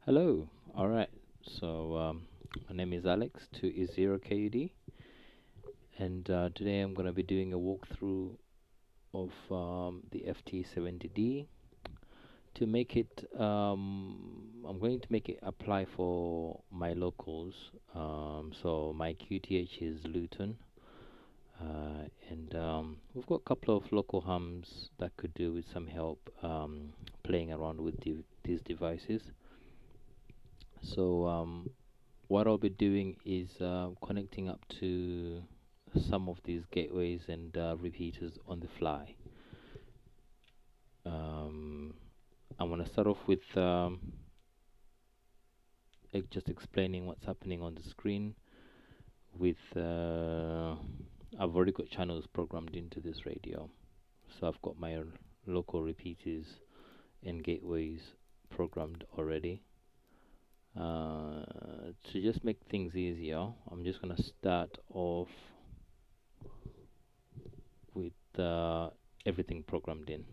Hello. All right. So my name is Alex. 2 is 0 KUD, and today I'm going to be doing a walkthrough of the FT-70D to make it. I'm going to make it apply for my locals. So my QTH is Luton, and we've got a couple of local hums that could do with some help playing around with these devices. So what I'll be doing is connecting up to some of these gateways and repeaters on the fly. I'm going to start off with just explaining what's happening on the screen with I've already got channels programmed into this radio, so I've got my local repeaters and gateways programmed already. To just make things easier, I'm just going to start off with everything programmed in.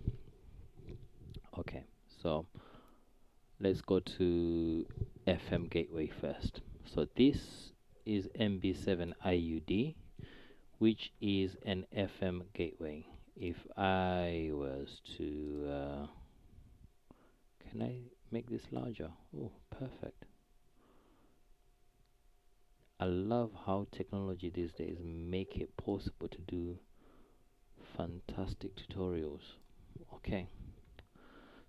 Okay, so let's go to FM gateway first. So this is MB7IUD, which is an FM gateway. If I was to, can I make this larger? Oh, perfect. I love how technology these days make it possible to do fantastic tutorials. Okay,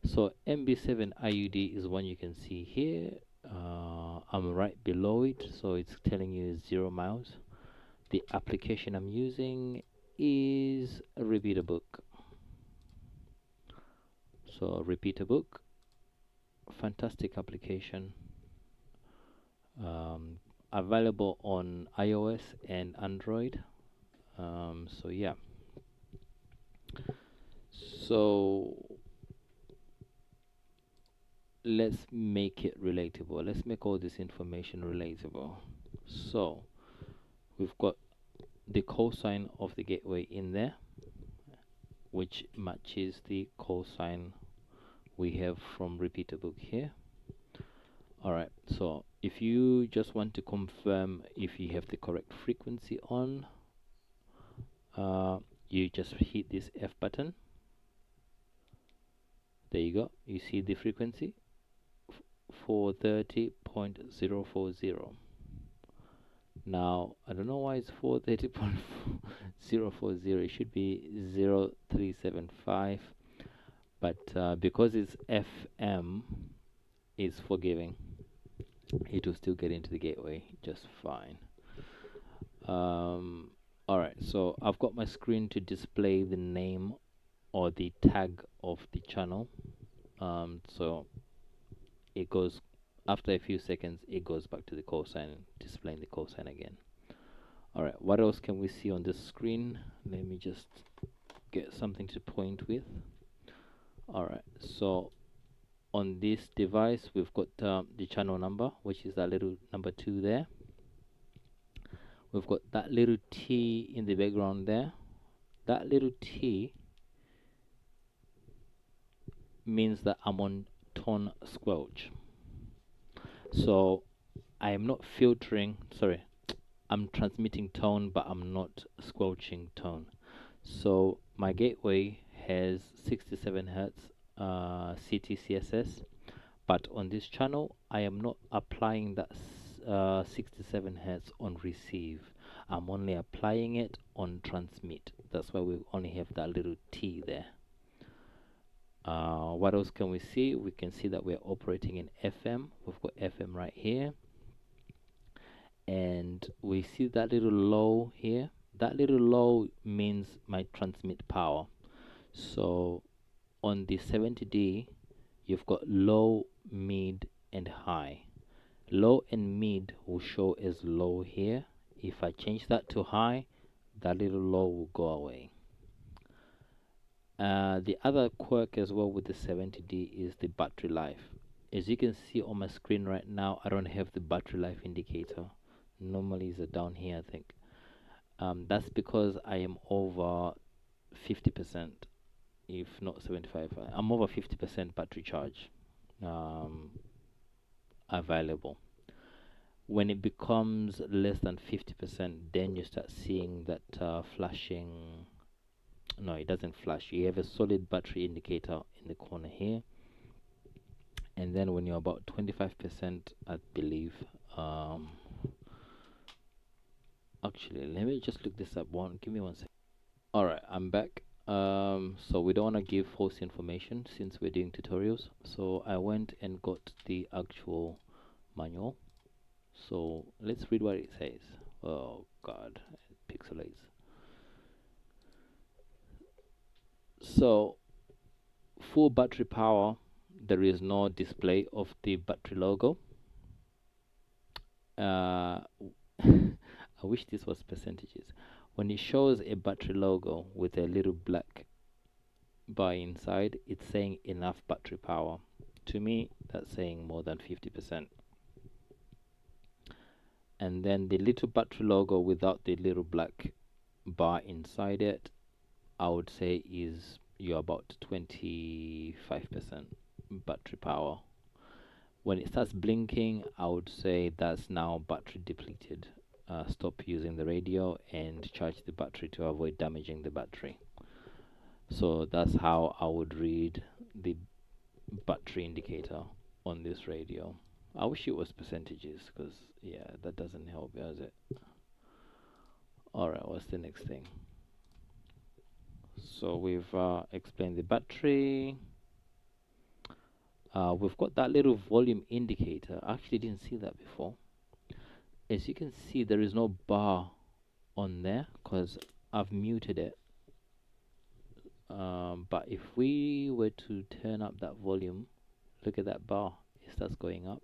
so MB7 IUD is one you can see here. I'm right below it, so it's telling you 0 miles. The application I'm using is a repeater book. So repeater book, fantastic application, available on iOS and Android. So yeah, so let's make it relatable. Let's make all this information relatable. So we've got the call sign of the gateway in there, which matches the call sign we have from repeater book here. Alright, so if you just want to confirm if you have the correct frequency on, you just hit this F button. There you go, you see the frequency 430.040. Now I don't know why it's 430.040. It should be 0375, but because it's FM, it's forgiving. It will still get into the gateway just fine. Alright, so I've got my screen to display the name or the tag of the channel. So it goes, after a few seconds, it goes back to the call sign, displaying the call sign again. Alright, what else can we see on this screen? Let me just get something to point with. Alright, so on this device we've got the channel number, which is that little number 2 there. We've got that little T in the background there. That little T means that I'm on tone squelch. So I am not filtering, sorry, I'm transmitting tone, but I'm not squelching tone. So my gateway has 67 Hertz CTCSS, but on this channel I am not applying that 67 Hertz on receive. I'm only applying it on transmit. That's why we only have that little T there. What else can we see? We can see that we're operating in FM. We've got FM right here, and we see that little low here. That little low means my transmit power. So on the 70D you've got low, mid and high. Low and mid will show as low here. If I change that to high, that little low will go away. The other quirk as well with the 70D is the battery life. As you can see on my screen right now, I don't have the battery life indicator. Normally it's down here, I think. That's because I am over 50%, if not 75. I'm over 50% battery charge. available. When it becomes less than 50%, then you start seeing that flashing. No, it doesn't flash. You have a solid battery indicator in the corner here, and then when you're about 25%, I believe, actually, let me just look this up. Give me 1 second. All right, I'm back. So we don't want to give false information since we're doing tutorials. So I went and got the actual manual. So let's read what it says. Oh God, it pixelates. So full battery power, there is no display of the battery logo. I wish this was percentages. When it shows a battery logo with a little black bar inside, it's saying enough battery power. To me, that's saying more than 50%. And then the little battery logo without the little black bar inside it, I would say is you're about 25% battery power. When it starts blinking, I would say that's now battery depleted. Stop using the radio and charge the battery to avoid damaging the battery. So that's how I would read the battery indicator on this radio. I wish it was percentages, because yeah, that doesn't help, does it? Alright, what's the next thing? So we've explained the battery. We've got that little volume indicator. I actually didn't see that before. As you can see, there is no bar on there because I've muted it. But if we were to turn up that volume, look at that bar, it starts going up.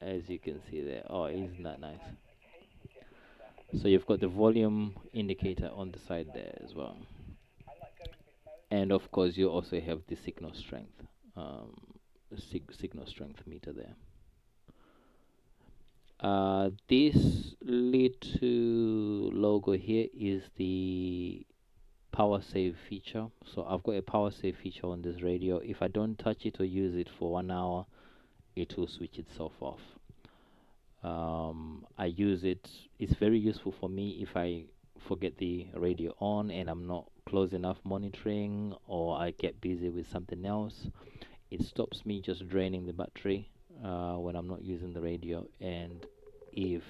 As you can see there. Oh, isn't that nice? So you've got the volume indicator on the side there as well. And of course, you also have the signal strength, signal strength meter there. This little logo here is the power save feature. So I've got a power save feature on this radio. If I don't touch it or use it for 1 hour, it will switch itself off. I use it. It's very useful for me if I forget the radio on and I'm not close enough monitoring, or I get busy with something else. It stops me just draining the battery when I'm not using the radio. And if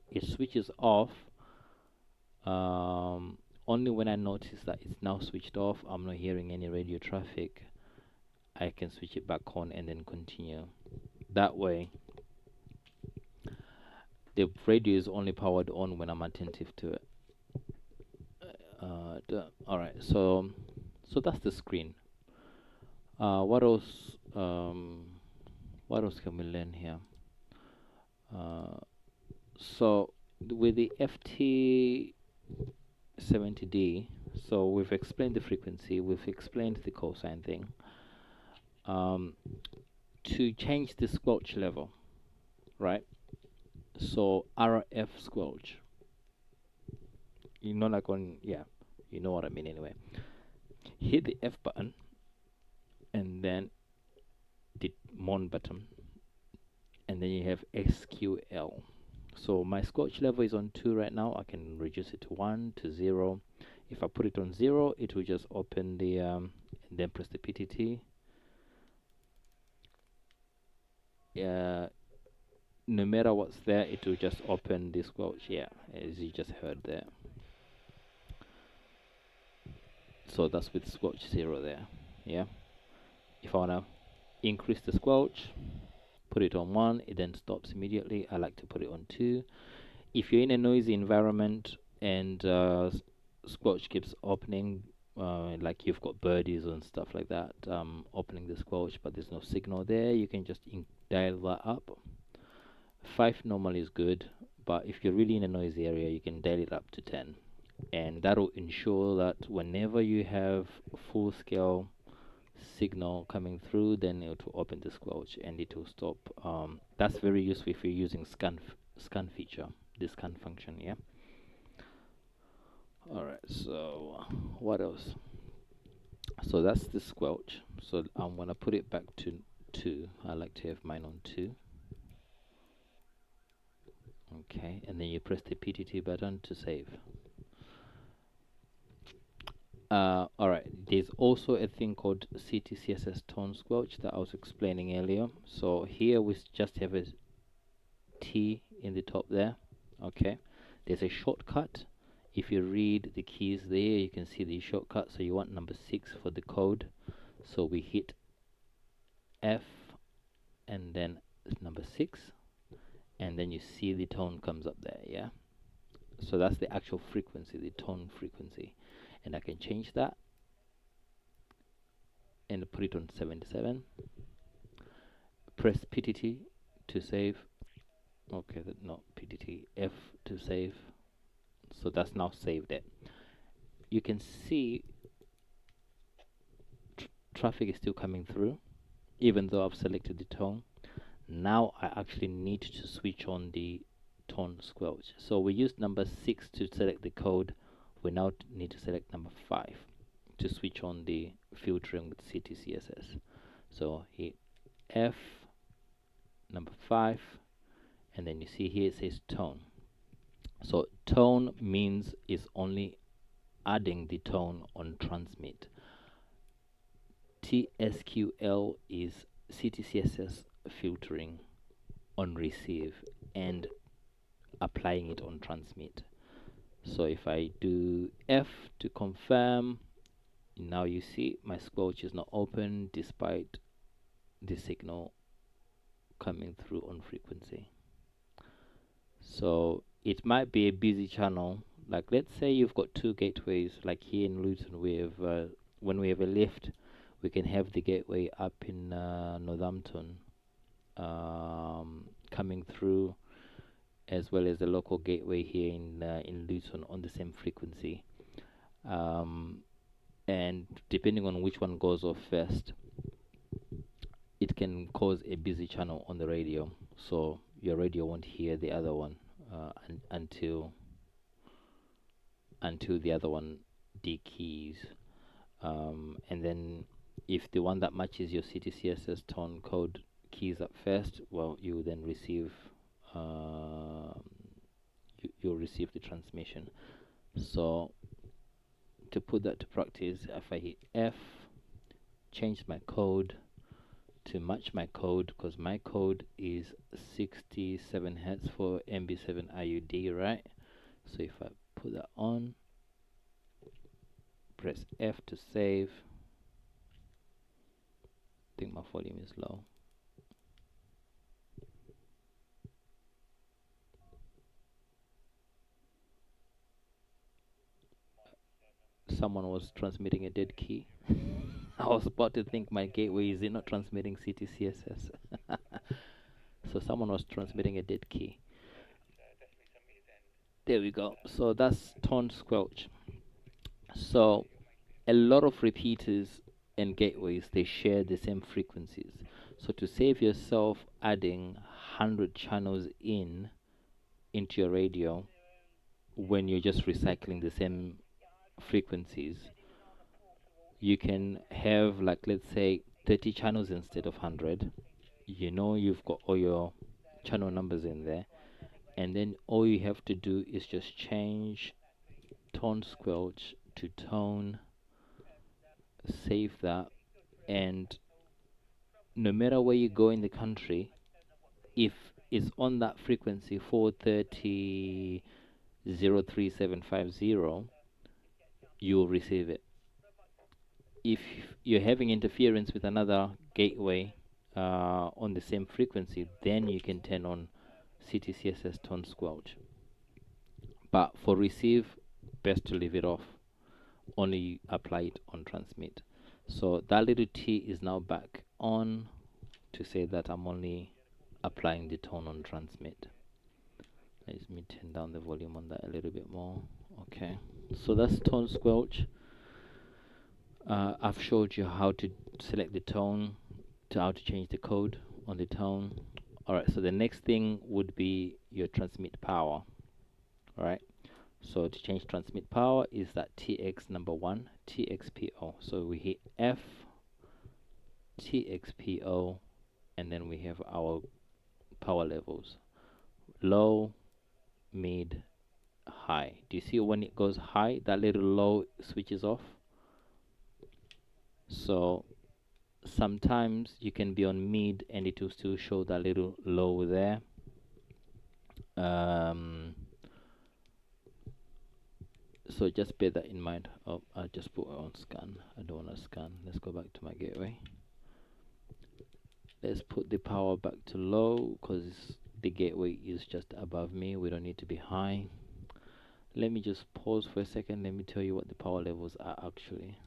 it switches off, only when I notice that it's now switched off, I'm not hearing any radio traffic, I can switch it back on and then continue. That way, the radio is only powered on when I'm attentive to it. Alright, so that's the screen. What else? What else can we learn here? So with the FT-70D, so we've explained the frequency, we've explained the cosine thing. To change the squelch level, right? So RF squelch. You know, like on, yeah, you know what I mean anyway. Hit the F button and then the Mon button, and then you have SQL. So my squelch level is on 2 right now. I can reduce it to 1 to 0. If I put it on 0, it will just open the and then press the PTT. No matter what's there, it will just open the squelch. Yeah, as you just heard there. So that's with squelch 0 there. Yeah. If I wanna increase the squelch, put it on 1, it then stops immediately. I like to put it on 2. If you're in a noisy environment and squelch keeps opening, like you've got birdies and stuff like that, opening the squelch, but there's no signal there, you can just dial that up. 5 normally is good, but if you're really in a noisy area, you can dial it up to 10. And that will ensure that whenever you have full scale signal coming through, then it will open the squelch and it will stop. That's very useful if you're using scan feature, the scan function. Yeah. All right. So what else? So that's the squelch. So I'm gonna put it back to 2. I like to have mine on 2. Okay, and then you press the PTT button to save. Alright, there's also a thing called CTCSS tone squelch that I was explaining earlier. So here we just have a T in the top there. Okay, there's a shortcut. If you read the keys there, you can see the shortcut. So you want number 6 for the code. So we hit F and then number 6, and then you see the tone comes up there. Yeah, so that's the actual frequency, the tone frequency, and I can change that and put it on 77. Press PTT to save. Okay, no, PTT F to save. So that's now saved it. You can see traffic is still coming through even though I've selected the tone. Now I actually need to switch on the tone squelch. So we used number 6 to select the code. We now need to select number 5 to switch on the filtering with CTCSS. So hit F, number 5, and then you see here it says tone. So tone means is only adding the tone on transmit. TSQL is CTCSS filtering on receive and applying it on transmit. So if I do F to confirm, now you see my squelch is not open despite the signal coming through on frequency. So it might be a busy channel. Like let's say you've got 2 gateways, like here in Luton we have when we have a lift, we can have the gateway up in Northampton coming through, as well as the local gateway here in Luton on the same frequency. And depending on which one goes off first, it can cause a busy channel on the radio. So your radio won't hear the other one until the other one dekeys. And then if the one that matches your CTCSS tone code keys up first, well, you then receive you'll receive the transmission. So to put that to practice, if I hit F, change my code to match my code, because my code is 67 Hz for MB7 IUD, right? So if I put that on, press F to save. I think my volume is low. Someone was transmitting a dead key. I was about to think my gateway, is it not transmitting CTCSS? So someone was transmitting a dead key. There we go. So that's tone squelch. So a lot of repeaters and gateways, they share the same frequencies. So to save yourself adding 100 channels into your radio when you're just recycling the same frequencies, you can have, like, let's say 30 channels instead of 100. You know you've got all your channel numbers in there, and then all you have to do is just change tone squelch to tone, save that, and no matter where you go in the country, if it's on that frequency 430 03750, you'll receive it. If you're having interference with another gateway on the same frequency, then you can turn on CTCSS tone squelch. But for receive, best to leave it off. Only apply it on transmit. So that little T is now back on to say that I'm only applying the tone on transmit. Let me turn down the volume on that a little bit more. Okay, so that's tone squelch. I've showed you how to select the tone, to how to change the code on the tone. Alright, so the next thing would be your transmit power. Alright, so to change transmit power is that TX number 1, TXPO. So we hit F, TXPO, and then we have our power levels: low, mid, high. Do you see when it goes high, that little low switches off? So sometimes you can be on mid and it will still show that little low there. So just bear that in mind. Oh, I just put it on scan. I don't want to scan. Let's go back to my gateway. Let's put the power back to low because the gateway is just above me. We don't need to be high. Let me just pause for a second. Let me tell you what the power levels are actually.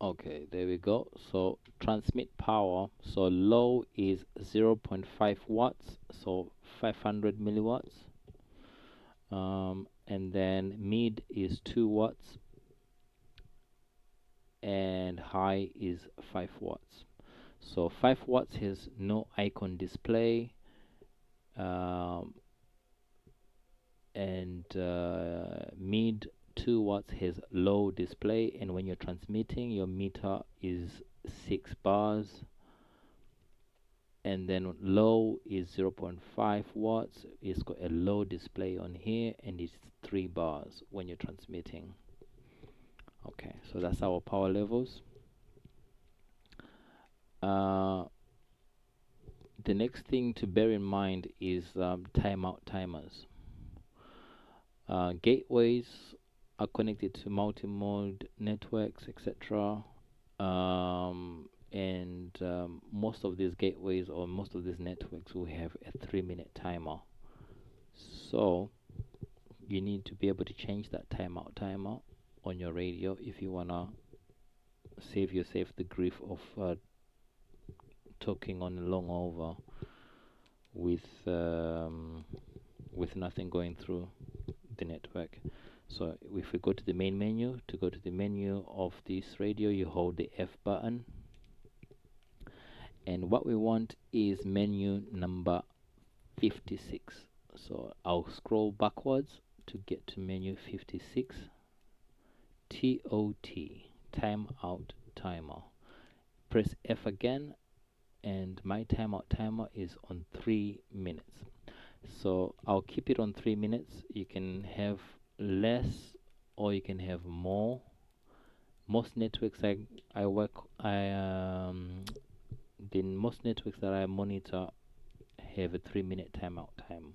Okay, there we go. So transmit power. So low is 0.5 watts, so 500 milliwatts. And then mid is 2 watts, and high is 5 watts. So 5 watts has no icon display, and mid 2 watts has low display, and when you're transmitting, your meter is 6 bars. And then low is 0.5 watts. It's got a low display on here, and it's 3 bars when you're transmitting. Okay, so that's our power levels. The next thing to bear in mind is timeout timers. Gateways are connected to multi-mode networks, etc. Most of these gateways or most of these networks will have a 3-minute timer. So you need to be able to change that timeout timer on your radio if you wanna save yourself the grief of talking on a long over with nothing going through the network. So if we go to the main menu, to go to the menu of this radio, you hold the F button, and what we want is menu number 56. So I'll scroll backwards to get to menu 56. TOT, timeout timer. Press F again, and my timeout timer is on 3 minutes. So I'll keep it on 3 minutes. You can have less or you can have more. Most networks most networks that I monitor have a 3-minute timeout time.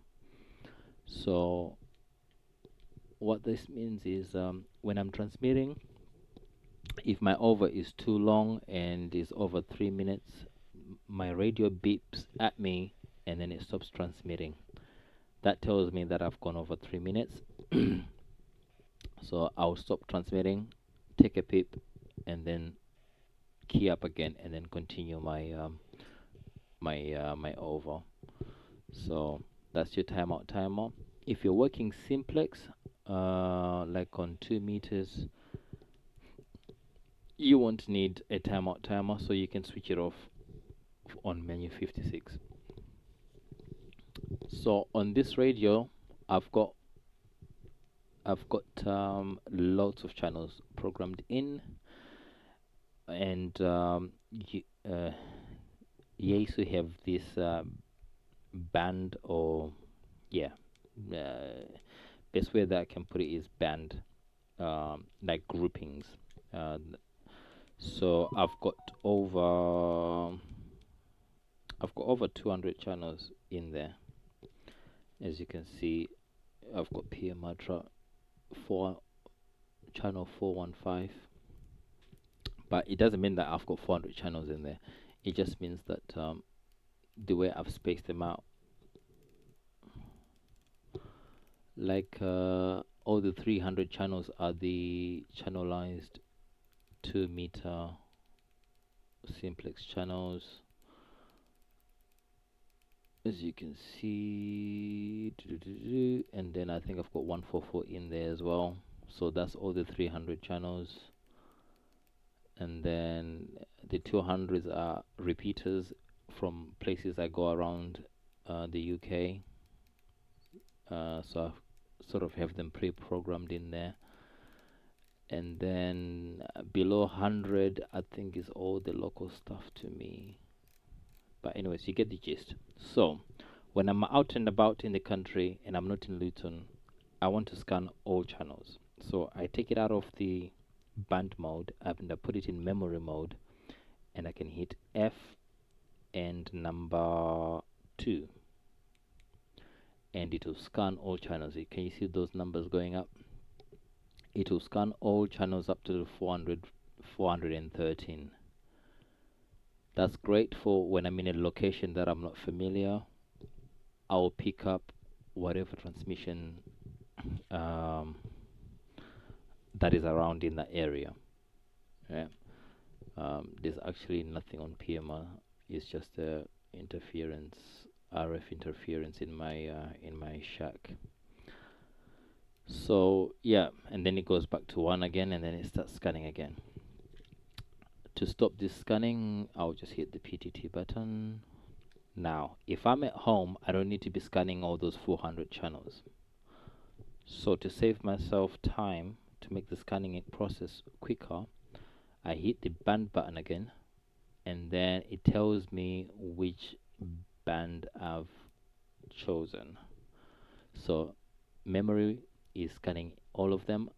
So what this means is when I'm transmitting, if my over is too long and is over 3 minutes, my radio beeps at me and then it stops transmitting. That tells me that I've gone over 3 minutes. So I'll stop transmitting, take a peep, and then key up again, and then continue my my over. So that's your timeout timer. If you're working simplex, like on 2 meters, you won't need a timeout timer, so you can switch it off on menu 56. So on this radio, I've got lots of channels programmed in, and Yaesu have this band, or yeah, best way that I can put it is band, like groupings. So I've got over 200 channels in there. As you can see, I've got PM Ultra 4 channel 415, but it doesn't mean that I've got 400 channels in there. It just means that the way I've spaced them out, like all the 300 channels are the channelized 2 meter simplex channels, as you can see. And then I think I've got 144 in there as well, so that's all the 300 channels. And then the 200s are repeaters from places I go around the UK, so I sort of have them pre-programmed in there. And then below 100 I think is all the local stuff to me, But anyways, you get the gist. So when I'm out and about in the country and I'm not in Luton, I want to scan all channels. So I take it out of the band mode and I put it in memory mode, and I can hit F and number 2, and it will scan all channels. Can you see those numbers going up? It will scan all channels up to the 413. That's great for when I'm in a location that I'm not familiar. I'll pick up whatever transmission that is around in that area. Yeah. There's actually nothing on PMR. It's just interference, RF interference in my shack. So yeah, and then it goes back to 1 again, and then it starts scanning again. To stop this scanning, I'll just hit the PTT button. Now, if I'm at home, I don't need to be scanning all those 400 channels. So to save myself time, to make the scanning process quicker, I hit the band button again, and then it tells me which band I've chosen. So memory is scanning all of them,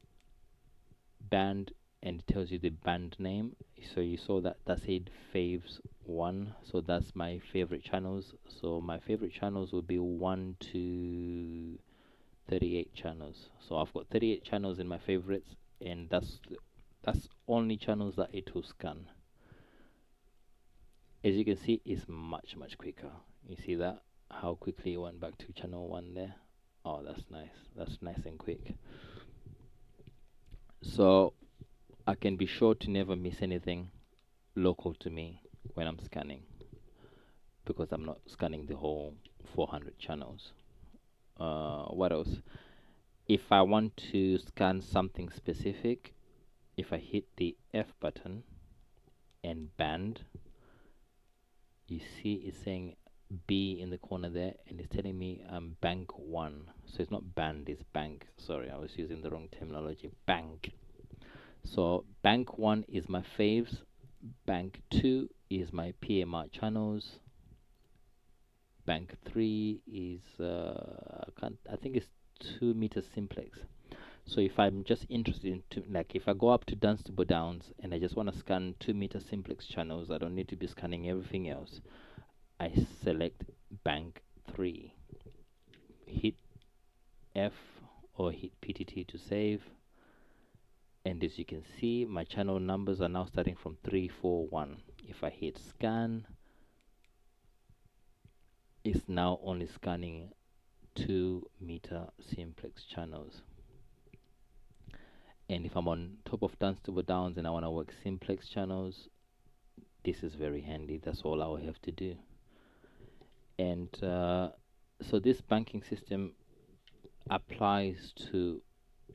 band, and it tells you the band name. So you saw that said faves 1, so that's my favorite channels. So my favorite channels would be 1 to 38 channels. So I've got 38 channels in my favorites, and that's only channels that it will scan. As you can see, it's much quicker. You see that, how quickly it went back to channel 1 there. Oh, that's nice. That's nice and quick. So I can be sure to never miss anything local to me when I'm scanning, because I'm not scanning the whole 400 channels. What else? If I want to scan something specific, if I hit the F button and band, you see it's saying B in the corner there, and it's telling me bank 1. So it's not band, it's bank. Sorry, I was using the wrong terminology. Bank. So bank 1 is my faves, bank 2 is my PMR channels, bank 3 is I think it's 2 meter simplex. So if I'm just interested in like if I go up to Dunstable Downs and I just want to scan 2 meter simplex channels, I don't need to be scanning everything else. I select bank 3, hit F or hit PTT to save, and as you can see, my channel numbers are now starting from 341. If I hit scan, it's now only scanning 2 meter simplex channels. And if I'm on top of Dunstable Downs and I want to work simplex channels, this is very handy. That's all I will have to do. And so this banking system applies to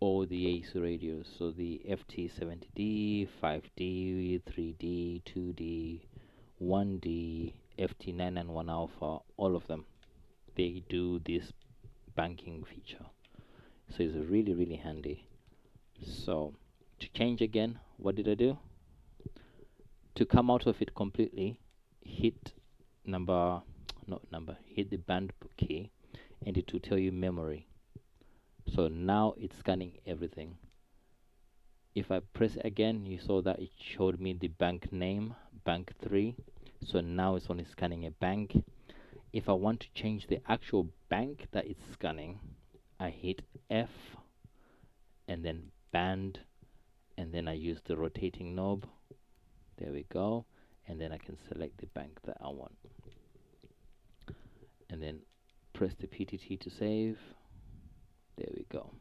all the Yaesu radios. So the FT-70D, 5D, 3D, 2D, 1D, FT-991 Alpha, all of them, they do this banking feature. So it's really handy. So to change again, what did I do? To come out of it completely, hit hit the band key, and it will tell you memory. So now it's scanning everything. If I press again, you saw that it showed me the bank name, bank 3. So now it's only scanning a bank. If I want to change the actual bank that it's scanning, I hit F and then band, and then I use the rotating knob. There we go. And then I can select the bank that I want. And then press the PTT to save. There we go.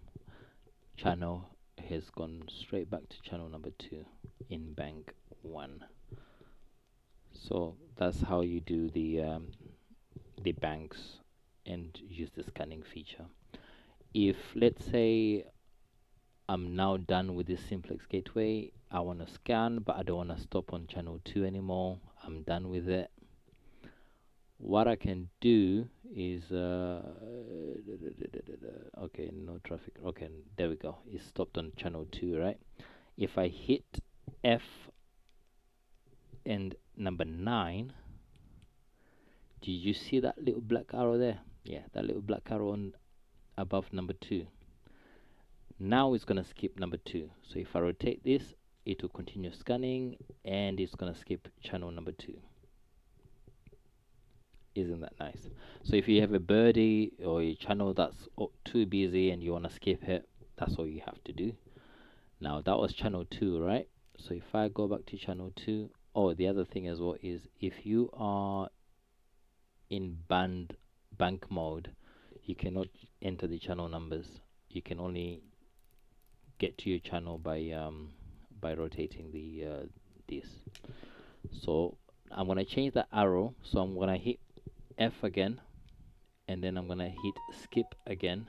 Channel has gone straight back to channel number 2 in bank 1. So that's how you do the banks and use the scanning feature. If let's say I'm now done with this simplex gateway, I want to scan, but I don't want to stop on channel 2 anymore. I'm done with it. What I can do is okay, no traffic. Okay, there we go. It stopped on channel 2, right? If I hit F and number 9, Did you see that little black arrow there? Yeah, that little black arrow on above number 2. Now it's gonna skip number 2. So if I rotate this, it will continue scanning, and it's gonna skip channel number 2. Isn't that nice? So if you have a birdie or a channel that's too busy and you wanna skip it, that's all you have to do. Now that was channel 2, right? So if I go back to channel 2, oh, the other thing as well is if you are in bank mode, you cannot enter the channel numbers. You can only get to your channel by rotating the this. So I'm gonna change the arrow. So I'm gonna hit F again, and then I'm gonna hit skip again,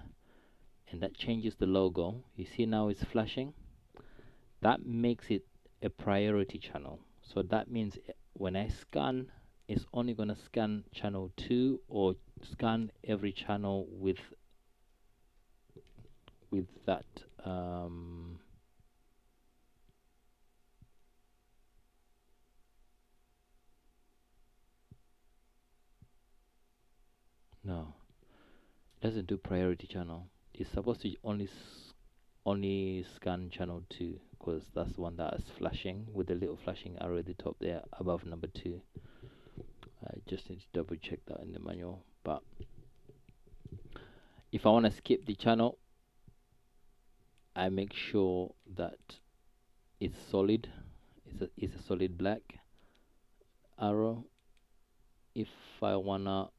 and that changes the logo. You see now it's flashing. That makes it a priority channel. So that means when I scan, it's only gonna scan channel 2 or scan every channel with that no, it doesn't do priority channel. It's supposed to only scan channel 2, because that's the one that is flashing with the little flashing arrow at the top there above number 2. I just need to double check that in the manual. But if I want to skip the channel, I make sure that it's solid. It's a solid black arrow. If I wanna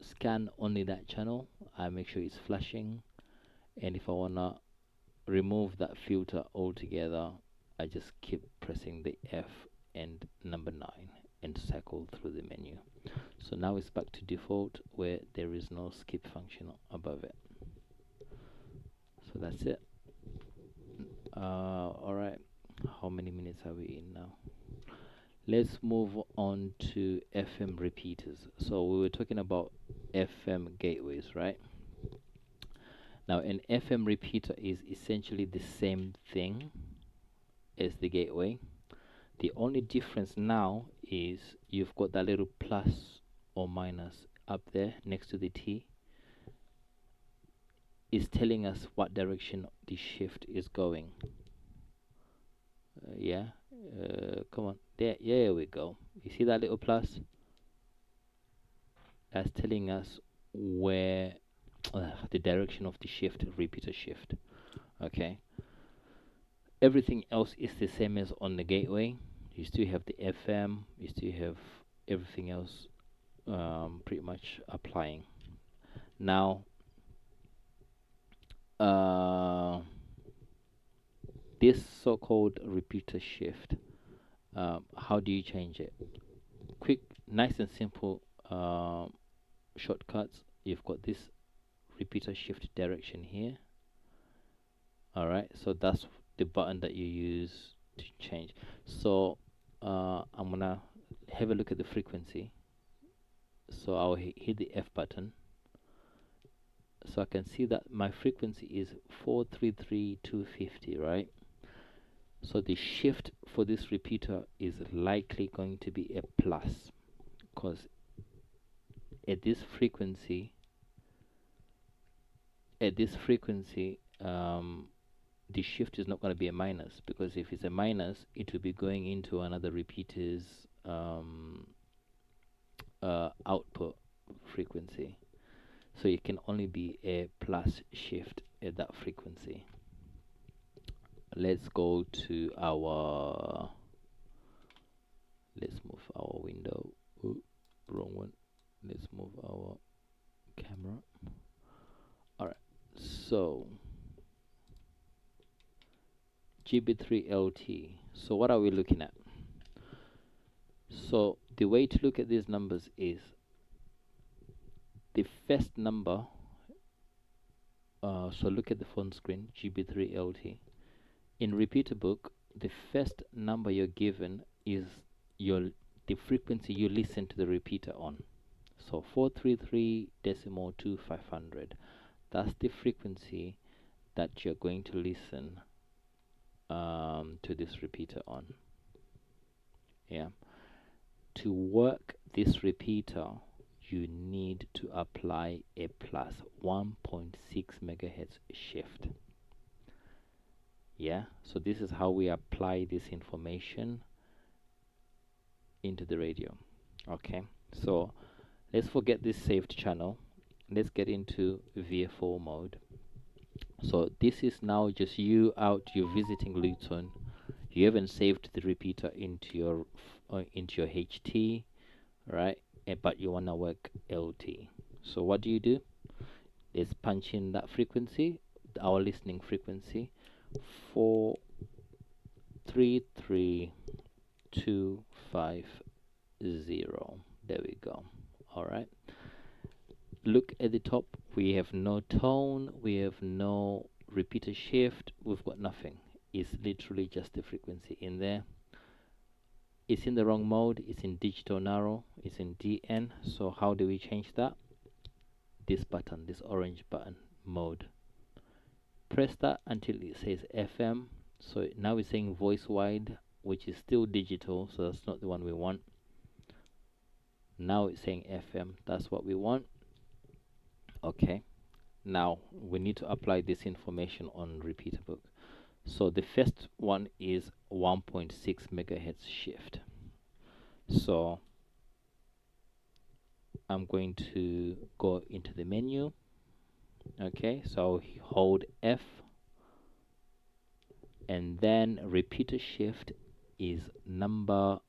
scan only that channel, I make sure it's flashing. And if I wanna remove that filter altogether, I just keep pressing the F and number 9 and cycle through the menu. So now it's back to default, where there is no skip function above it. So that's it. Alright, how many minutes are we in now? Let's move on to FM repeaters. So we were talking about FM gateways, right? Now an FM repeater is essentially the same thing as the gateway. The only difference now is you've got that little plus or minus up there next to the T. It's telling us what direction the shift is going. Come on, there we go. You see that little plus? That's telling us where the direction of the shift, repeater shift. Okay, everything else is the same as on the gateway. You still have the FM, you still have everything else pretty much applying. Now this so-called repeater shift, how do you change it? Quick, nice and simple shortcuts. You've got this repeater shift direction here. Alright, so that's the button that you use to change. So I'm gonna have a look at the frequency. So I'll hit the F button, so I can see that my frequency is 433,250, right? So the shift for this repeater is likely going to be a plus, because at this frequency the shift is not going to be a minus, because if it's a minus, it will be going into another repeater's output frequency. So it can only be a plus shift at that frequency. Let's go to our, let's move our window. Ooh, wrong one. Let's move our camera. Alright, so GB3LT. So what are we looking at? So the way to look at these numbers is the first number. So look at the phone screen, GB3LT. In repeater book, the first number you're given is the frequency you listen to the repeater on. So 433.2500. That's the frequency that you're going to listen to this repeater on. Yeah. To work this repeater, you need to apply a plus 1.6 megahertz shift. Yeah, so this is how we apply this information into the radio. Okay, so let's forget this saved channel. Let's get into VFO mode. So this is now just you're visiting Luton. You haven't saved the repeater into your HT, right? But you wanna work LT. So what do? Let's punch in that frequency, our listening frequency, 433.250. There we go. All right. Look at the top. We have no tone. We have no repeater shift. We've got nothing. It's literally just the frequency in there. It's in the wrong mode. It's in digital narrow. It's in DN. So how do we change that? This button, this orange button, mode. Press that until it says FM. So now it's saying voice wide, which is still digital, so that's not the one we want. Now it's saying FM. That's what we want. Okay. Now we need to apply this information on repeater book. So the first one is 1.6 megahertz shift. So I'm going to go into the menu. Okay, so hold F, and then repeater shift is number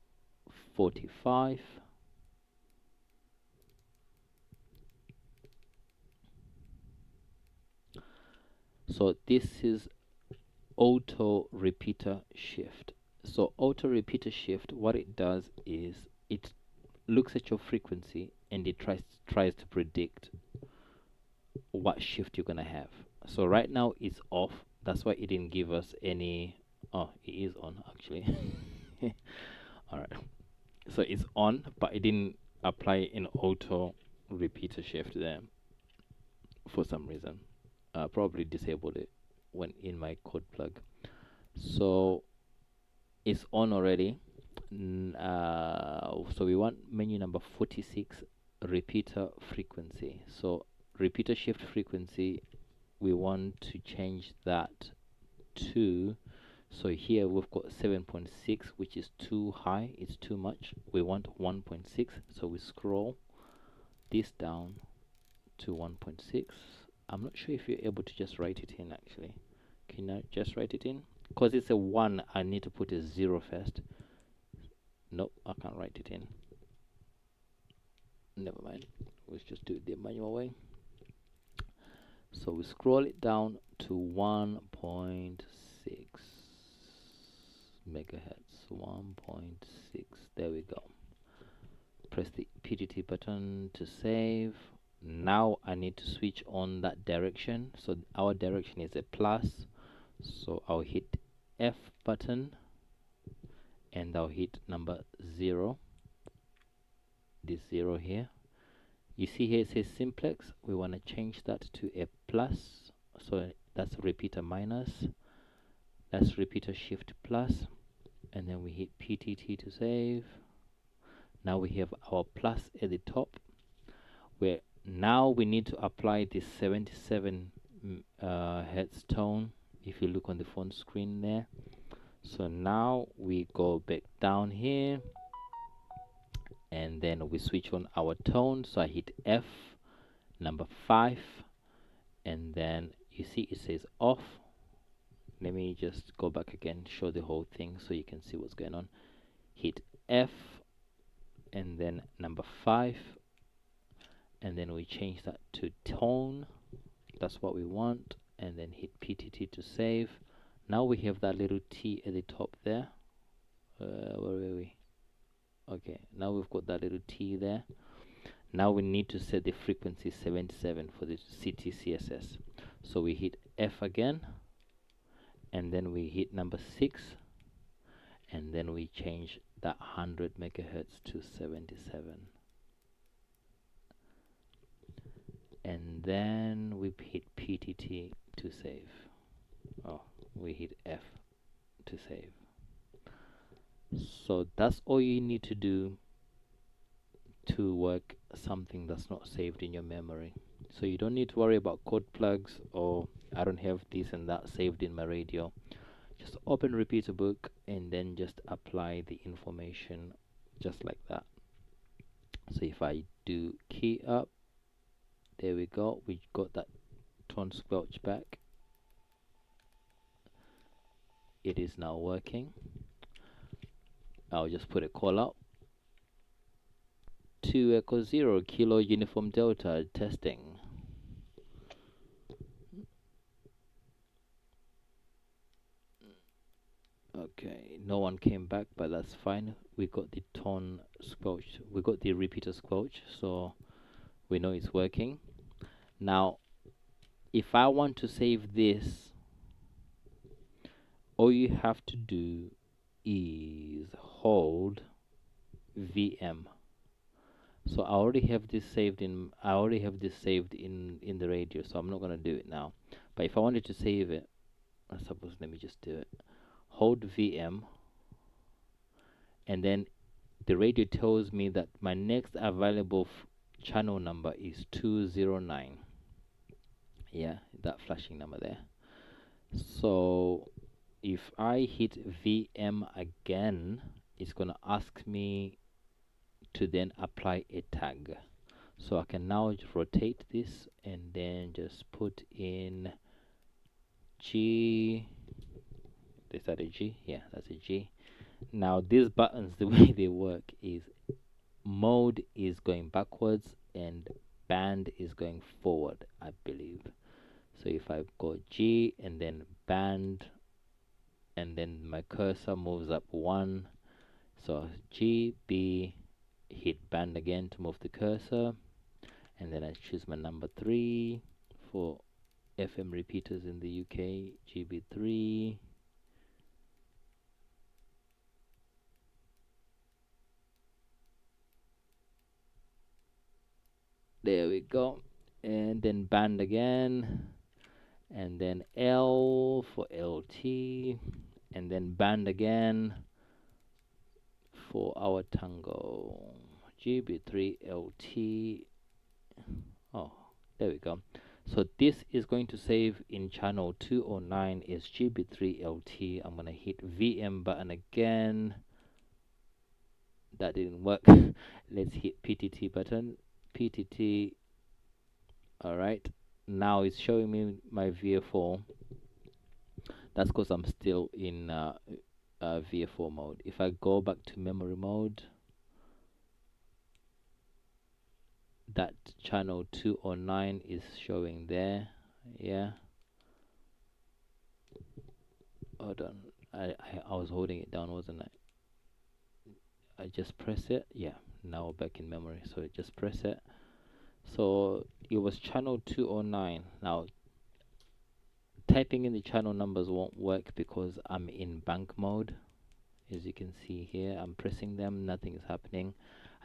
45. So this is auto repeater shift. So auto repeater shift, what it does is it looks at your frequency and it tries to predict what shift you're gonna have. So right now it's off. That's why it didn't give us any. Oh, it is on actually. All right. So it's on, but it didn't apply an auto repeater shift there for some reason. Probably disabled it when in my code plug. So it's on already. So we want menu number 46, repeater frequency. So repeater shift frequency, we want to change that to, so here we've got 7.6, which is too high, it's too much. We want 1.6, so we scroll this down to 1.6. I'm not sure if you're able to just write it in actually. Can I just write it in? Because it's a 1, I need to put a 0 first. Nope, I can't write it in. Never mind. Let's just do it the manual way. So we scroll it down to 1.6 megahertz. 1.6. There we go. Press the PTT button to save. Now I need to switch on that direction. So our direction is a plus. So I'll hit F button and I'll hit number 0. This 0 here. You see here it says simplex. We want to change that to a plus. So that's repeater minus. That's repeater shift plus. And then we hit PTT to save. Now we have our plus at the top. Where now we need to apply this 77 hertz tone. If you look on the phone screen there. So now we go back down here. And then we switch on our tone. So I hit F, number 5, and then you see it says off. Let me just go back again, show the whole thing so you can see what's going on. Hit F, and then number 5, and then we change that to tone. That's what we want, and then hit PTT to save. Now we have that little T at the top there. Where were we? Okay, now we've got that little T there. Now we need to set the frequency 77 for the CTCSS. So we hit F again, and then we hit number 6, and then we change that 100 megahertz to 77. And then we hit PTT to save. Oh, we hit F to save. So that's all you need to do to work something that's not saved in your memory. So you don't need to worry about code plugs or I don't have this and that saved in my radio. Just open repeater book and then just apply the information just like that. So if I do key up, there we go, we got that tone squelch back. It is now working. I'll just put a call out to Echo 0 Kilo Uniform Delta testing. Okay, no one came back, but that's fine. We got the tone squelch, we got the repeater squelch, so we know it's working. Now, if I want to save this, all you have to do is hold VM. So I already have this saved in the radio, so I'm not gonna do it now. But if I wanted to save it, I suppose let me just do it. Hold VM, and then the radio tells me that my next available channel number is 209. Yeah, that flashing number there. So if I hit VM again, it's gonna ask me to then apply a tag. So I can now rotate this and then just put in G. Is that a G? Yeah, that's a G. Now these buttons, the way they work is mode is going backwards and band is going forward, I believe. So if I go G and then band and then my cursor moves up one, so G, B, hit band again to move the cursor, and then I choose my number 3 for FM repeaters in the UK, GB3. There we go. And then band again, and then L for LT, and then band again for our tango, GB3 LT. Oh, there we go. So this is going to save in channel 209 is GB3 LT. I'm gonna hit VM button again. That didn't work. Let's hit PTT button. PTT. All right. Now it's showing me my VF4. That's because I'm still in VF4 mode. If I go back to memory mode, that channel 209 is showing there. Yeah. Hold on. I was holding it down, wasn't I? I just press it. Yeah. Now back in memory. So just press it. So it was channel 209. Now typing in the channel numbers won't work because I'm in bank mode. As you can see here, I'm pressing them, nothing is happening.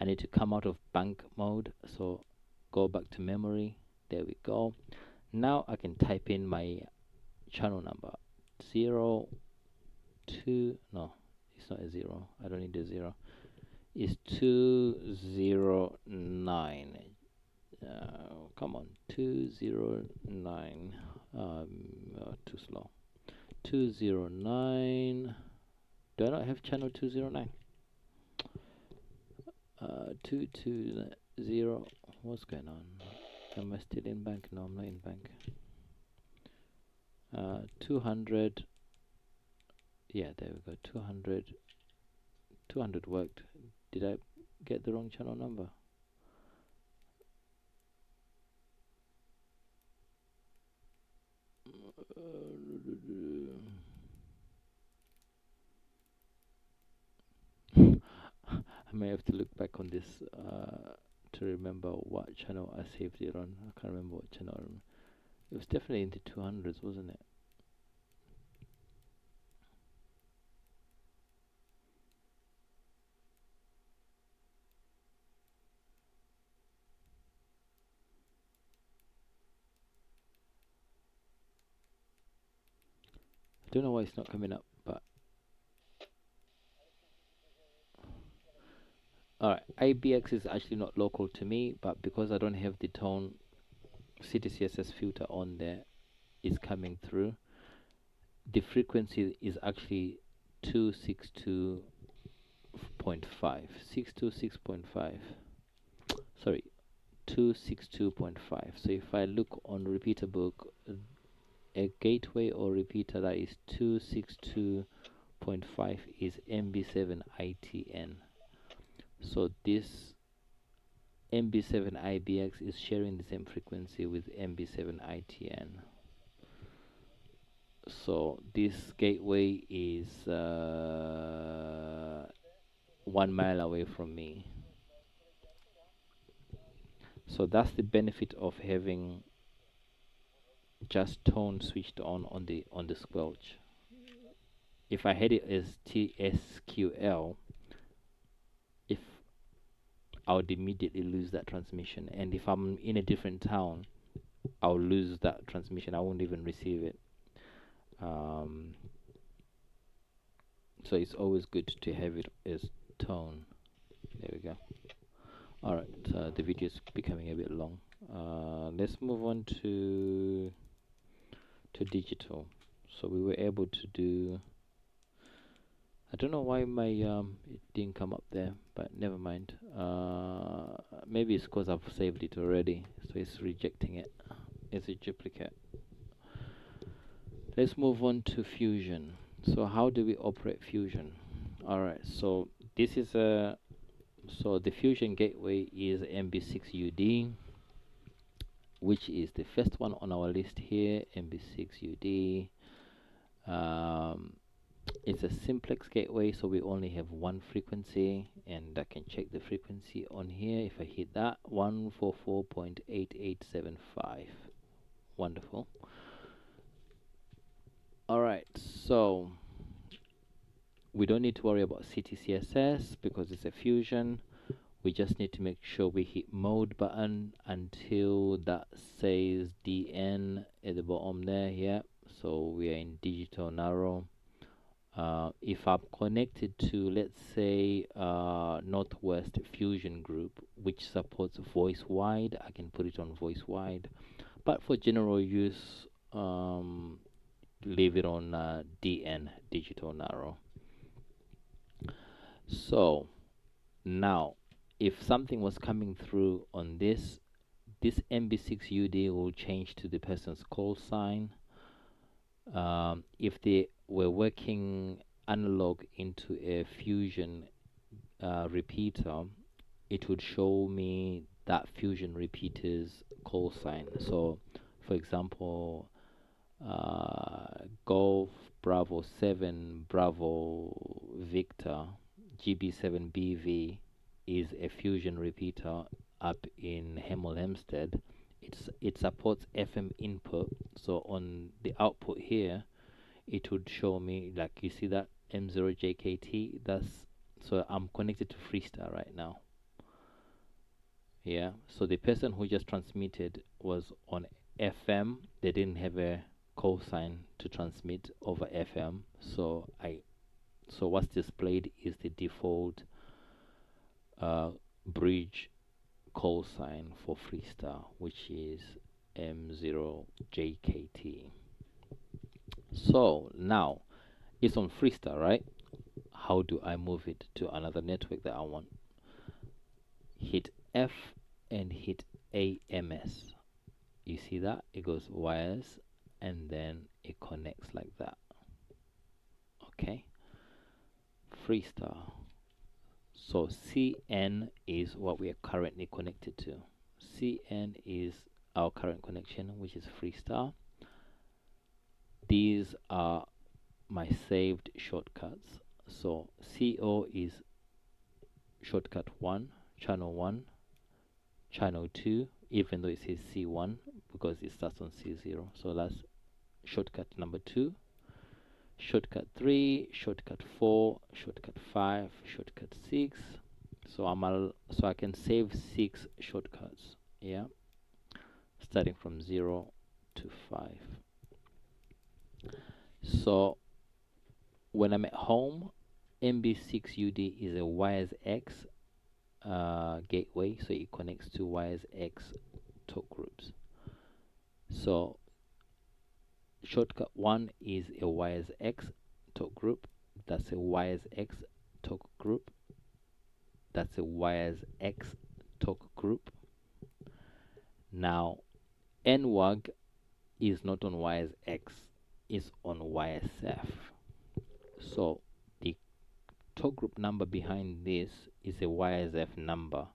I need to come out of bank mode, so go back to memory. There we go. Now I can type in my channel number 0 2, no, it's not a 0, I don't need a 0, it's 209. Come on, 209. Too slow. 209. Do I not have channel 209? 220. What's going on? Am I still in bank? No, I'm not in bank. 200. Yeah, there we go. 200. 200 worked. Did I get the wrong channel number? I may have to look back on this to remember what channel I saved it on. I can't remember what channel. It was definitely in the 200s, wasn't it? I don't know why it's not coming up, but Alright, IBX is actually not local to me, but because I don't have the tone CTCSS filter on there, it's coming through. The frequency is actually 262.5. 626.5. Sorry, 262.5. So if I look on repeater book, a gateway or repeater that is 262.5 is MB7ITN. So this MB7IBX is sharing the same frequency with MB7ITN. So this gateway is 1 mile away from me. So that's the benefit of having just tone switched on the squelch. If I had it as TSQL, if I would immediately lose that transmission, and if I'm in a different town, I'll lose that transmission. I won't even receive it. So it's always good to have it as tone. There we go. Alright, the video is becoming a bit long. Let's move on to digital. So we were able to do, I don't know why my it didn't come up there, but never mind. Maybe it's because I've saved it already, so it's rejecting it. It's a duplicate. Let's move on to Fusion. So how do we operate Fusion? Alright, so this is a, so the Fusion gateway is MB6UD, which is the first one on our list here, MB6UD. It's a simplex gateway, so we only have one frequency, and I can check the frequency on here. If I hit that, 144.8875. Wonderful. Alright, so we don't need to worry about CTCSS because it's a Fusion. We just need to make sure we hit mode button until that says DN at the bottom there. Yeah, so we are in digital narrow. If I'm connected to, let's say, Northwest Fusion Group, which supports voice wide, I can put it on voice wide. But for general use, leave it on DN, digital narrow. So now, if something was coming through on this MB6UD will change to the person's call sign. If they were working analog into a Fusion repeater, it would show me that Fusion repeater's call sign. So, for example, Golf Bravo 7 Bravo Victor GB7BV is a Fusion repeater up in Hemel Hempstead. It supports FM input, so on the output here it would show me, like, you see that M0JKT. That's, so I'm connected to Freestar right now. Yeah, so the person who just transmitted was on FM. They didn't have a call sign to transmit over FM, so what's displayed is the default bridge call sign for Freestar, which is M0JKT. So now it's on Freestar, right? How do I move it to another network that I want? Hit F and hit AMS. You see that? It goes wires and then it connects like that. Okay. Freestar. So CN is what we are currently connected to. CN is our current connection, which is Freestar. These are my saved shortcuts. So CO is shortcut 1, channel 1, channel 2, even though it says C1 because it starts on C0. So that's shortcut number 2, shortcut 3, shortcut 4, shortcut 5, shortcut 6. So I can save 6 shortcuts. Yeah, starting from 0 to 5. So when I'm at home, MB6UD is a wires X gateway, so it connects to YSX talk groups. So shortcut 1 is a YSX talk group. That's a YSX talk group. That's a YSX talk group. Now NWAG is not on YSX, it's on YSF. So the talk group number behind this is a YSF number.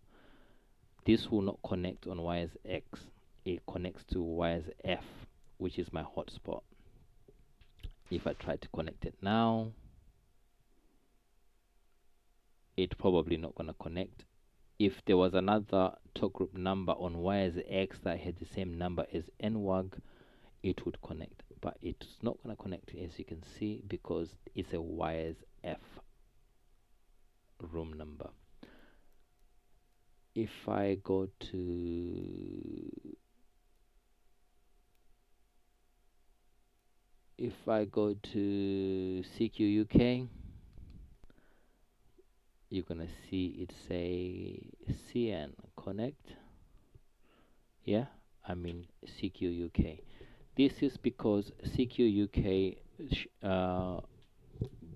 This will not connect on YSX, it connects to YSF, which is my hotspot. If I try to connect it now, it's probably not going to connect. If there was another talk group number on YSX that had the same number as NWAG, it would connect, but it's not going to connect, as you can see, because it's a YSF room number. If I go to CQ UK, you're gonna see it say CN connect. Yeah, I mean CQ UK. This is because CQ UK,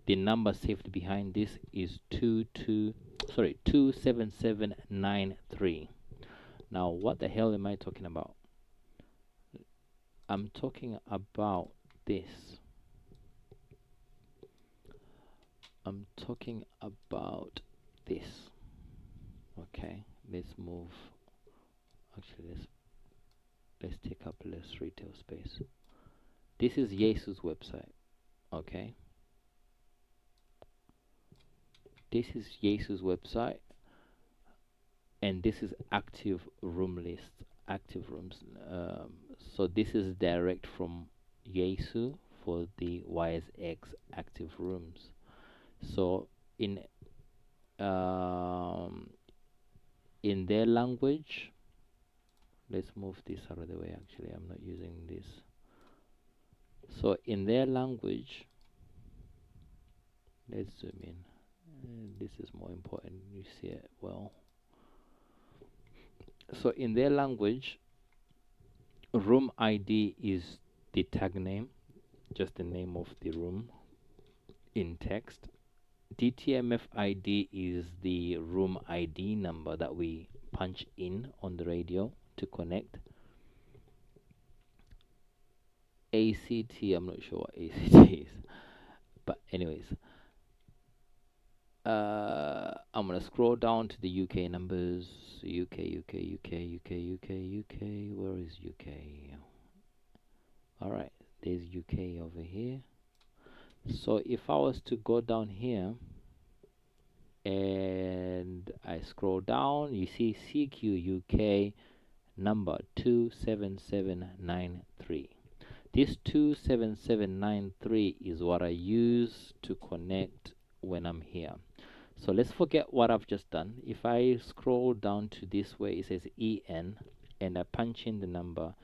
the number saved behind this is 27793. Now, what the hell am I talking about? I'm talking about this. I'm talking about this. Okay, let's move. Actually, let's take up less retail space. This is Yaesu's website. Okay, this is Yaesu's website, and this is active room list, active rooms. So this is direct from Yaesu for the YSX active rooms. So in their language, let's move this out of the way. Actually, I'm not using this. So in their language, let's zoom in. This is more important, you see it well. So in their language, room ID is the tag name, just the name of the room in text. DTMF ID is the room ID number that we punch in on the radio to connect. ACT, I'm not sure what ACT is, but anyways, I'm gonna scroll down to the UK numbers. UK. Where is UK? Alright, there's UK over here. So if I was to go down here and I scroll down, you see CQ UK number 27793. This 27793 is what I use to connect when I'm here. So let's forget what I've just done. If I scroll down to this way, it says EN, and I punch in the number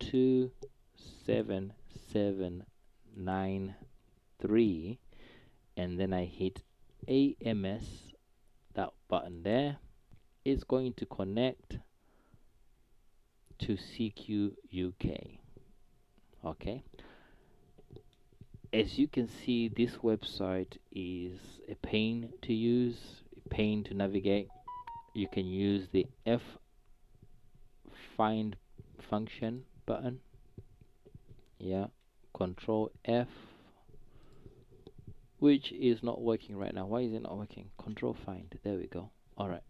27793, and then I hit AMS, that button there, it's going to connect to CQ UK. Okay, as you can see, this website is a pain to use, a pain to navigate. You can use the F find function button, yeah, Control F, which is not working right now. Why is it not working? Control find, there we go. All right,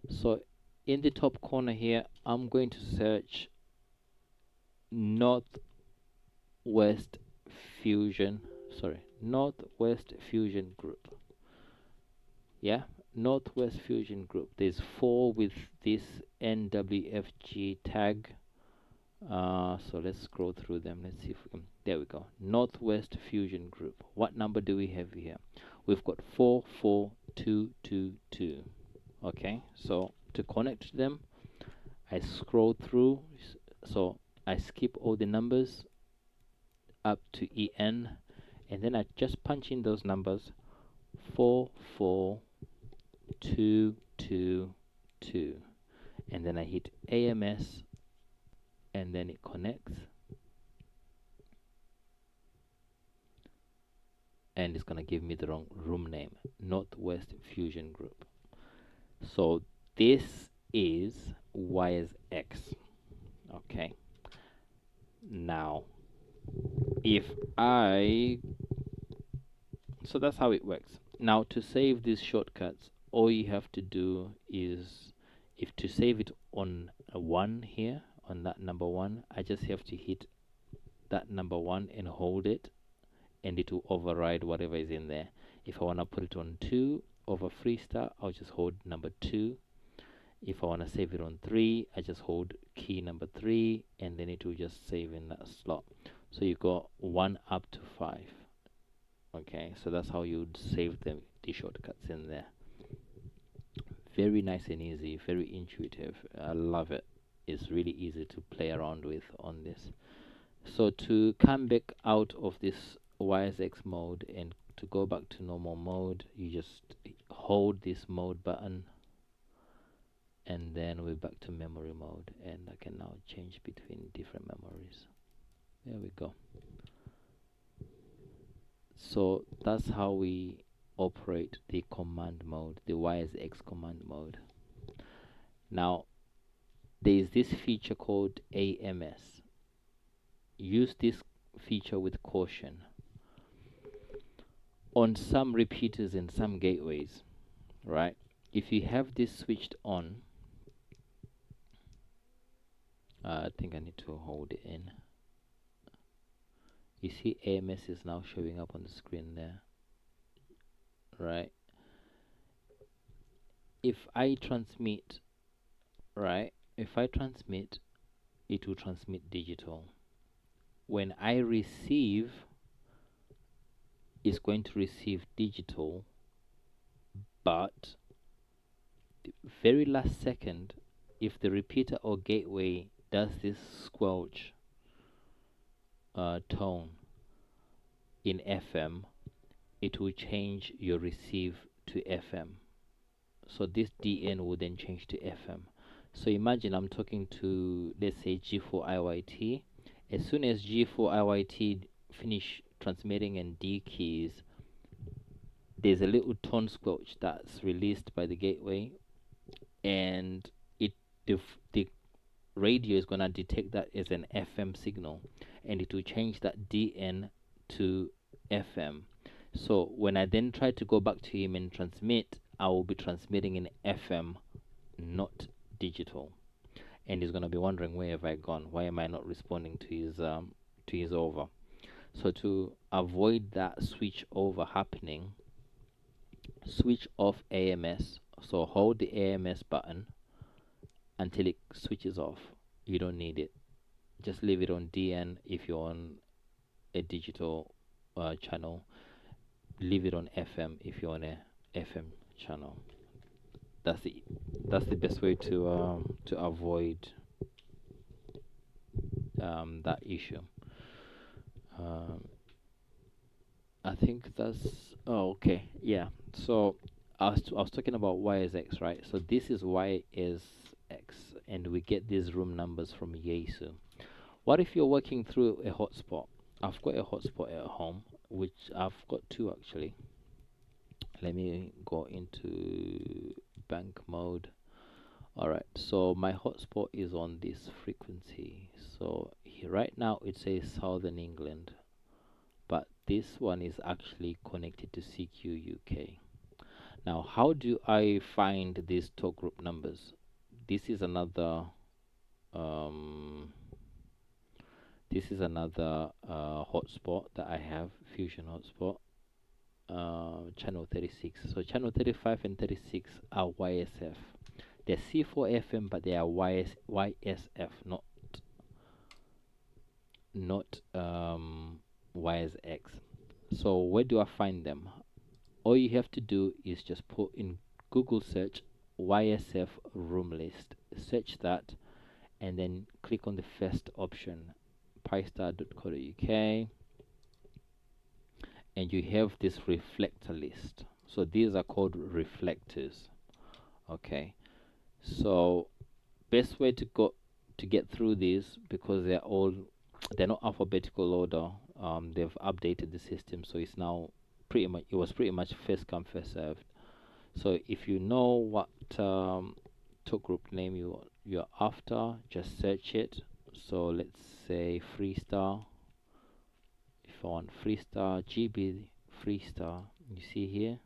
so in the top corner here, I'm going to search Northwest Fusion Group. Yeah, Northwest Fusion Group. There's 4 with this NWFG tag. So let's scroll through them. Let's see if we can. There we go. Northwest Fusion Group. What number do we have here? We've got 44222. Okay, so to connect to them, I scroll through. So I skip all the numbers up to EN, and then I just punch in those numbers 44222. 2, and then I hit AMS, and then it connects, and it's gonna give me the wrong room name, Northwest Fusion Group. So this is YSX. Okay, now if so that's how it works. Now to save these shortcuts, all you have to do is, if to save it on a 1 here, on that number 1, I just have to hit that number 1 and hold it, and it will override whatever is in there. If I want to put it on 2 over freestyle, I'll just hold number 2. If I want to save it on 3, I just hold key number 3, and then it will just save in that slot. So you got 1 up to 5. Okay, so that's how you would save the shortcuts in there. Very nice and easy, very intuitive. I love it. It's really easy to play around with on this. So to come back out of this YSX mode and to go back to normal mode, you just hold this mode button, and then we're back to memory mode, and I can now change between different memories. There we go. So that's how we operate the command mode, the YSX command mode. Now there is this feature called AMS. Use this feature with caution. On some repeaters and some gateways, right, if you have this switched on, I think I need to hold it in. You see AMS is now showing up on the screen there, right? If I transmit, right, if I transmit, it will transmit digital. When I receive, it's going to receive digital, but the very last second, if the repeater or gateway does this squelch tone in FM, it will change your receive to FM. So this DN will then change to FM. So imagine I'm talking to, let's say, G4IYT. As soon as G4IYT finish transmitting and D keys, there's a little tone squelch that's released by the gateway, and the radio is going to detect that as an FM signal, and it will change that DN to FM. So when I then try to go back to him and transmit, I will be transmitting in FM, not digital, and he's going to be wondering, where have I gone? Why am I not responding to his over? So to avoid that switch over happening, switch off AMS. So hold the AMS button until it switches off. You don't need it. Just leave it on DN if you're on a digital channel. Leave it on FM if you're on a FM channel. That's the best way to avoid that issue. I think that's, oh, okay, yeah. So I was talking about YSX, right? So this is YSX, and we get these room numbers from Yaesu. What if you're working through a hotspot? I've got a hotspot at home, which I've got 2 actually. Let me go into bank mode. Alright, so my hotspot is on this frequency. So here, right now it says Southern England, but this one is actually connected to CQ UK. Now, how do I find these talk group numbers? This is another hotspot that I have, Fusion hotspot, channel 36. So channel 35 and 36 are YSF. They're C4FM, but they are YSF, not YSX. So where do I find them? All you have to do is just put in Google search YSF room list, search that, and then click on the first option, pystar.co.uk, and you have this reflector list. So these are called reflectors. Okay, So best way to go to get through these, because they're not alphabetical order. They've updated the system, so it's now it was pretty much first come first served. So if you know what talk group name you're after, just search it. So let's say Freestar. If I want Freestar, GB Freestar, you see here.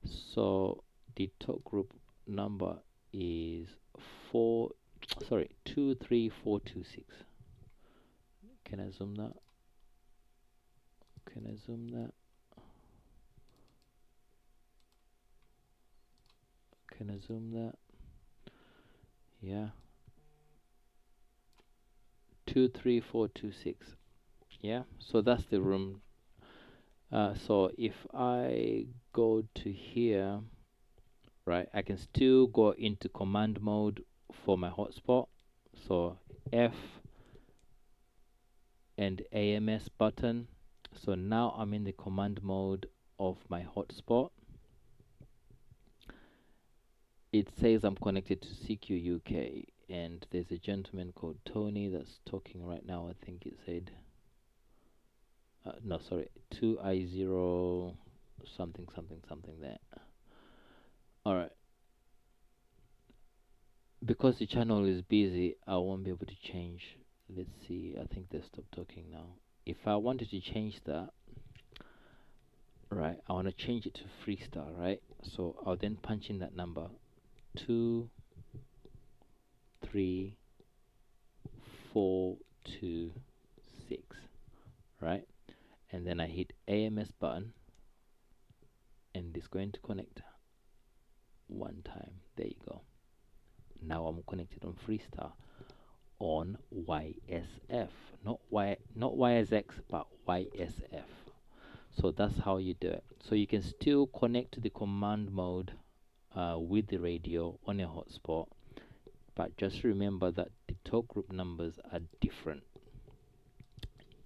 So the talk group number is 23426. Can I zoom that? Can I zoom that? Can I zoom that? Yeah. 23426. Yeah. So that's the room. So if I go to here, right, I can still go into command mode for my hotspot. So F and AMS button. So now I'm in the command mode of my hotspot. It says I'm connected to CQ UK, and there's a gentleman called Tony that's talking right now. I think it said, no, sorry, 2I0 something something something there. All right. Because the channel is busy, I won't be able to change. Let's see. I think they stopped talking now. If I wanted to change that, right, I want to change it to Freestar, right? So I'll then punch in that number 23426, right? And then I hit AMS button, and it's going to connect one time. There you go. Now I'm connected on Freestar on YSF, not YSX, but YSF. So that's how you do it. So you can still connect to the command mode with the radio on your hotspot, but just remember that the talk group numbers are different.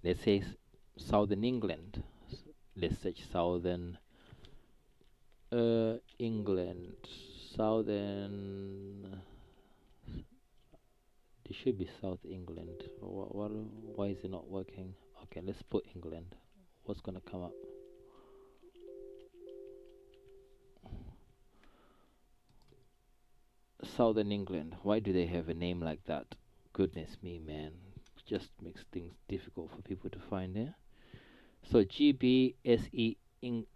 Let's say Southern England. Let's search Southern England. Southern. It should be South England. Why is it not working? Okay, let's put England. What's gonna come up? Southern England. Why do they have a name like that? Goodness me, man. Just makes things difficult for people to find there. So GBSE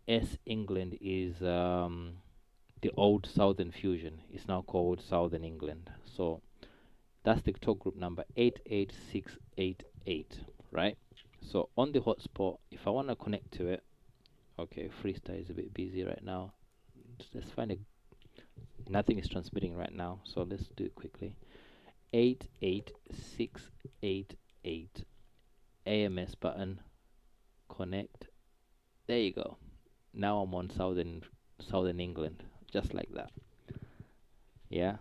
S England is the old Southern Fusion. It's now called Southern England. So that's the talk group number 88688, right? So on the hotspot, if I want to connect to it, okay, Freestyle is a bit busy right now. Let's find a. Nothing is transmitting right now, so let's do it quickly. 88688 AMS button, connect. There you go. Now I'm on Southern England, just like that. Yeah.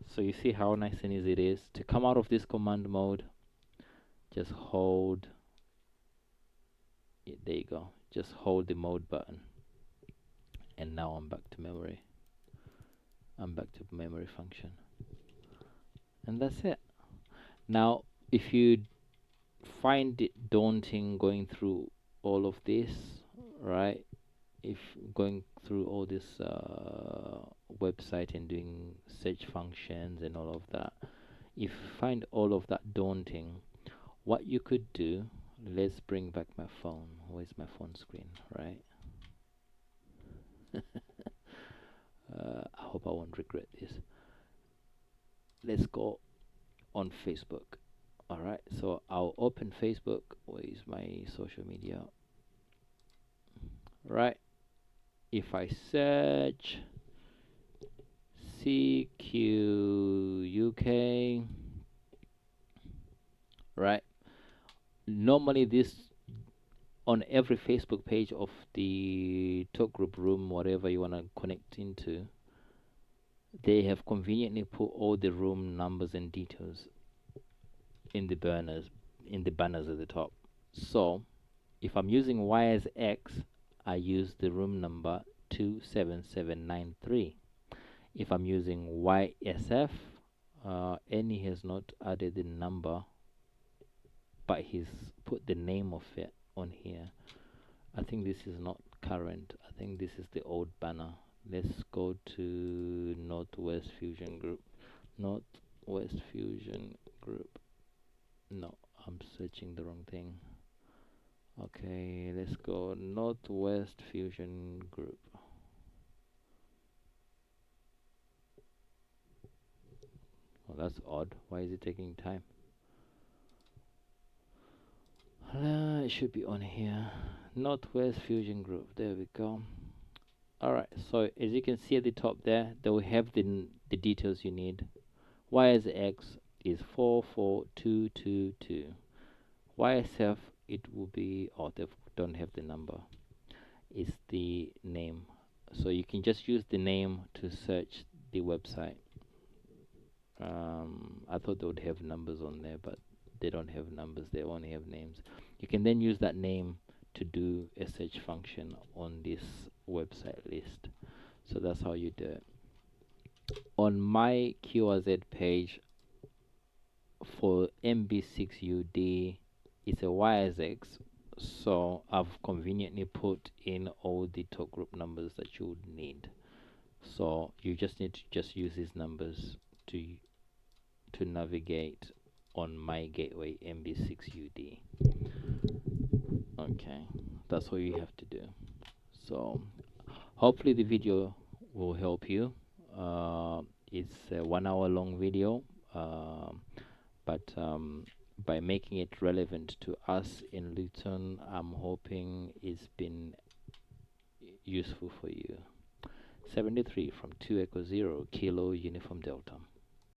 So you see how nice and easy it is to come out of this command mode. Just hold it. There you go. Just hold the mode button, and now I'm back to memory. I'm back to memory function, and that's it. Now, if you find it daunting going through all of this, right? If going through all this website and doing search functions and all of that, if you find all of that daunting, what you could do, let's bring back my phone. Where's my phone screen, right? I hope I won't regret this. Let's go on Facebook. Alright, so I'll open Facebook. Where is my social media? Right, if I search CQ UK, right, normally this on every Facebook page of the talk group room, whatever you want to connect into, they have conveniently put all the room numbers and details in the banners at the top. So if I'm using YSX, I use the room number 27793. If I'm using YSF, Any has not added the number, but he's put the name of it on here. I think this is not current. I think this is the old banner. Let's go to Northwest Fusion Group. Northwest Fusion Group. No, I'm searching the wrong thing. Okay, let's go Northwest Fusion Group. Oh, that's odd. Why is it taking time? It should be on here. Northwest Fusion Group. There we go. Alright, so as you can see at the top there, they will have the details you need. YSX is 44222. YSF, it will be, oh, they don't have the number. It's the name. So you can just use the name to search the website. I thought they would have numbers on there, but they don't have numbers, they only have names. You can then use that name to do a search function on this website list. So that's how you do it. On my QRZ page for MB6UD, it's a YSX, so I've conveniently put in all the talk group numbers that you would need. So you just need to just use these numbers to navigate on my gateway MB6UD. Okay, that's all you have to do. So hopefully the video will help you. It's a 1 hour long video, but by making it relevant to us in Luton, I'm hoping it's been useful for you. 73 from 2 Echo 0 Kilo Uniform Delta.